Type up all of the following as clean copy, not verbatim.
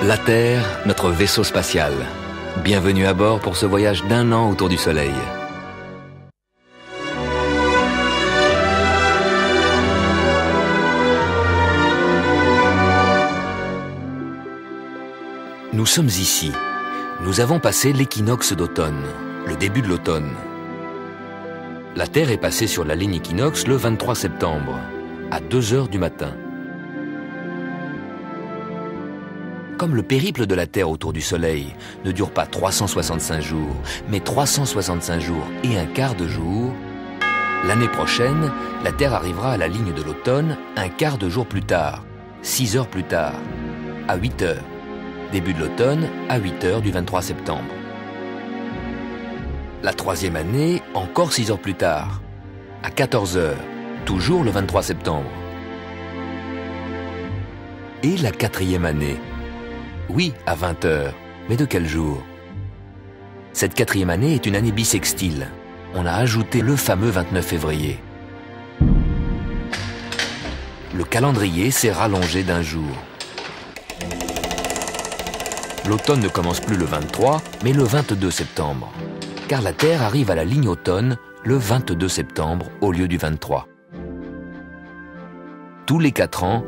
La Terre, notre vaisseau spatial. Bienvenue à bord pour ce voyage d'1 an autour du Soleil. Nous sommes ici. Nous avons passé l'équinoxe d'automne, le début de l'automne. La Terre est passée sur la ligne équinoxe le 23 septembre, à 2 heures du matin. Comme le périple de la Terre autour du Soleil ne dure pas 365 jours, mais 365 jours et un quart de jour, l'année prochaine, la Terre arrivera à la ligne de l'automne un quart de jour plus tard, 6 heures plus tard, à 8 heures. Début de l'automne, à 8 heures du 23 septembre. La troisième année, encore 6 heures plus tard, à 14 heures, toujours le 23 septembre. Et la quatrième année, oui, à 20 heures, mais de quel jour? Cette quatrième année est une année bissextile. On a ajouté le fameux 29 février. Le calendrier s'est rallongé d'1 jour. L'automne ne commence plus le 23, mais le 22 septembre. Car la Terre arrive à la ligne automne le 22 septembre au lieu du 23. Tous les 4 ans,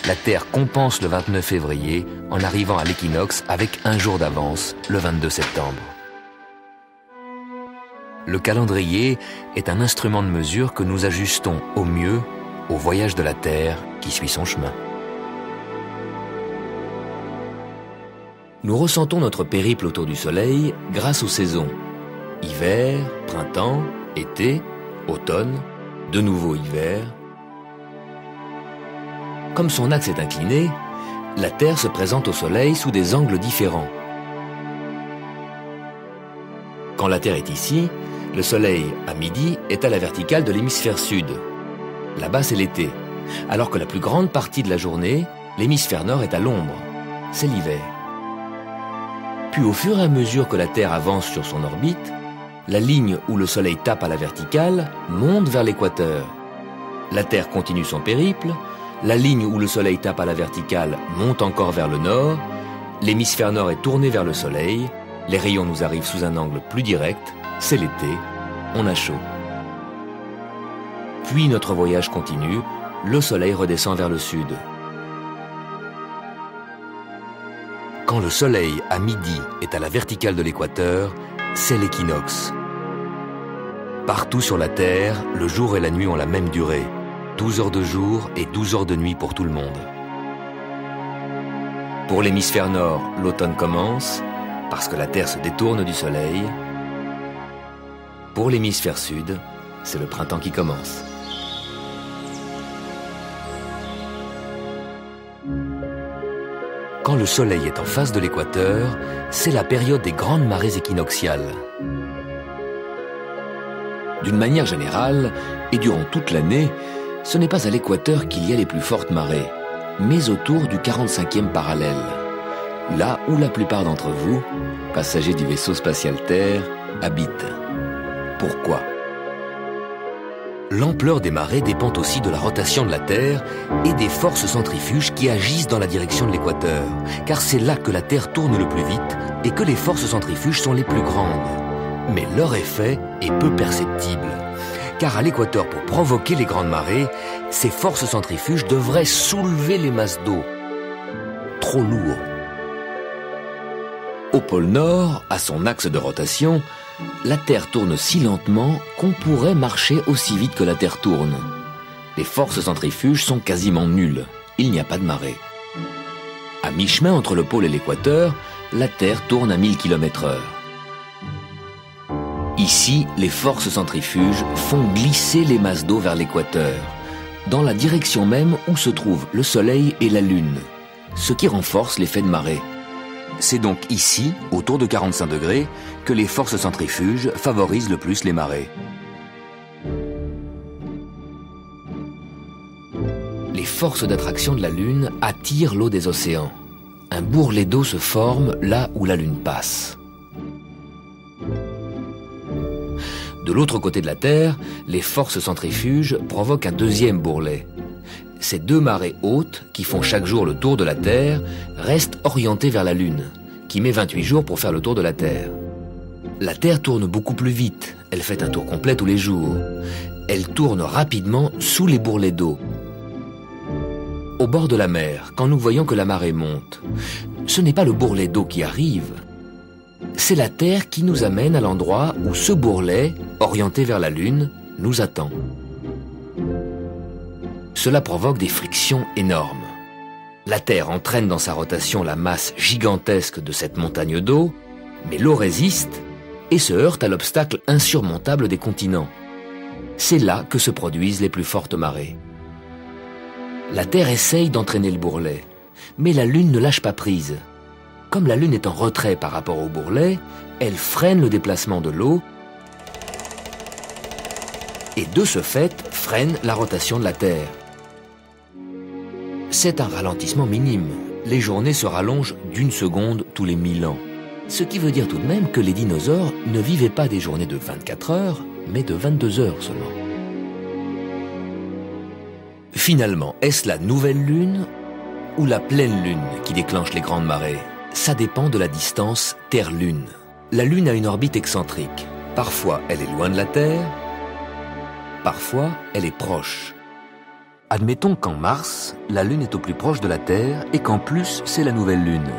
la Terre compense le 29 février en arrivant à l'équinoxe avec 1 jour d'avance, le 22 septembre. Le calendrier est un instrument de mesure que nous ajustons au mieux au voyage de la Terre qui suit son chemin. Nous ressentons notre périple autour du Soleil grâce aux saisons. Hiver, printemps, été, automne, de nouveau hiver. Comme son axe est incliné, la Terre se présente au Soleil sous des angles différents. Quand la Terre est ici, le Soleil, à midi, est à la verticale de l'hémisphère sud. Là-bas, c'est l'été, alors que la plus grande partie de la journée, l'hémisphère nord est à l'ombre. C'est l'hiver. Puis au fur et à mesure que la Terre avance sur son orbite, la ligne où le Soleil tape à la verticale monte vers l'équateur. La Terre continue son périple, la ligne où le Soleil tape à la verticale monte encore vers le nord, l'hémisphère nord est tourné vers le Soleil, les rayons nous arrivent sous un angle plus direct, c'est l'été, on a chaud. Puis notre voyage continue, le Soleil redescend vers le sud. Quand le Soleil, à midi, est à la verticale de l'équateur, c'est l'équinoxe. Partout sur la Terre, le jour et la nuit ont la même durée. 12 heures de jour et 12 heures de nuit pour tout le monde. Pour l'hémisphère nord, l'automne commence, parce que la Terre se détourne du Soleil. Pour l'hémisphère sud, c'est le printemps qui commence. Quand le Soleil est en face de l'équateur, c'est la période des grandes marées équinoxiales. D'une manière générale, et durant toute l'année, ce n'est pas à l'équateur qu'il y a les plus fortes marées, mais autour du 45e parallèle, là où la plupart d'entre vous, passagers du vaisseau spatial Terre, habitent. Pourquoi? L'ampleur des marées dépend aussi de la rotation de la Terre et des forces centrifuges qui agissent dans la direction de l'équateur, car c'est là que la Terre tourne le plus vite et que les forces centrifuges sont les plus grandes. Mais leur effet est peu perceptible. Car à l'équateur, pour provoquer les grandes marées, ces forces centrifuges devraient soulever les masses d'eau. Trop lourd. Au pôle Nord, à son axe de rotation, la Terre tourne si lentement qu'on pourrait marcher aussi vite que la Terre tourne. Les forces centrifuges sont quasiment nulles. Il n'y a pas de marée. À mi-chemin entre le pôle et l'équateur, la Terre tourne à 1000 km/h. Ici, les forces centrifuges font glisser les masses d'eau vers l'équateur, dans la direction même où se trouvent le Soleil et la Lune, ce qui renforce l'effet de marée. C'est donc ici, autour de 45 degrés, que les forces centrifuges favorisent le plus les marées. Les forces d'attraction de la Lune attirent l'eau des océans. Un bourrelet d'eau se forme là où la Lune passe. De l'autre côté de la Terre, les forces centrifuges provoquent un deuxième bourrelet. Ces deux marées hautes, qui font chaque jour le tour de la Terre, restent orientées vers la Lune, qui met 28 jours pour faire le tour de la Terre. La Terre tourne beaucoup plus vite, elle fait un tour complet tous les jours. Elle tourne rapidement sous les bourrelets d'eau. Au bord de la mer, quand nous voyons que la marée monte, ce n'est pas le bourrelet d'eau qui arrive, c'est la Terre qui nous amène à l'endroit où ce bourrelet, orienté vers la Lune, nous attend. Cela provoque des frictions énormes. La Terre entraîne dans sa rotation la masse gigantesque de cette montagne d'eau, mais l'eau résiste et se heurte à l'obstacle insurmontable des continents. C'est là que se produisent les plus fortes marées. La Terre essaye d'entraîner le bourrelet, mais la Lune ne lâche pas prise. Comme la Lune est en retrait par rapport au bourrelet, elle freine le déplacement de l'eau et de ce fait freine la rotation de la Terre. C'est un ralentissement minime. Les journées se rallongent d'1 seconde tous les 1000 ans. Ce qui veut dire tout de même que les dinosaures ne vivaient pas des journées de 24 heures, mais de 22 heures seulement. Finalement, est-ce la nouvelle Lune ou la pleine Lune qui déclenche les grandes marées? Ça dépend de la distance Terre-Lune. La Lune a une orbite excentrique. Parfois, elle est loin de la Terre, parfois, elle est proche. Admettons qu'en mars, la Lune est au plus proche de la Terre et qu'en plus, c'est la nouvelle Lune.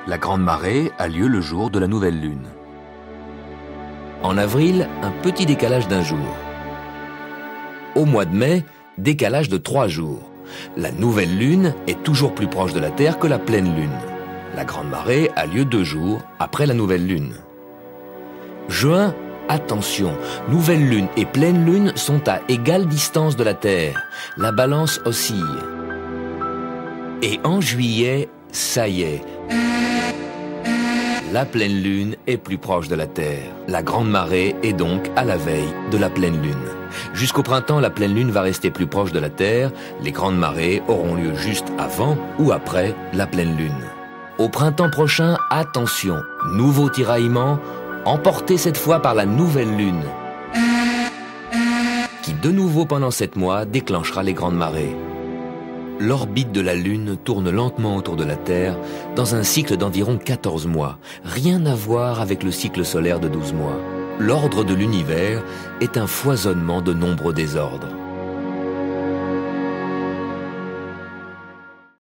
La grande marée a lieu le jour de la nouvelle Lune. En avril, un petit décalage d'1 jour. Au mois de mai, décalage de 3 jours. La nouvelle Lune est toujours plus proche de la Terre que la pleine Lune. La grande marée a lieu 2 jours après la nouvelle Lune. Juin, attention, nouvelle Lune et pleine Lune sont à égale distance de la Terre. La balance oscille. Et en juillet, ça y est, la pleine Lune est plus proche de la Terre. La grande marée est donc à la veille de la pleine Lune. Jusqu'au printemps, la pleine Lune va rester plus proche de la Terre. Les grandes marées auront lieu juste avant ou après la pleine Lune. Au printemps prochain, attention, nouveau tiraillement, emporté cette fois par la nouvelle Lune, qui de nouveau pendant 7 mois déclenchera les grandes marées. L'orbite de la Lune tourne lentement autour de la Terre dans un cycle d'environ 14 mois. Rien à voir avec le cycle solaire de 12 mois. L'ordre de l'univers est un foisonnement de nombreux désordres.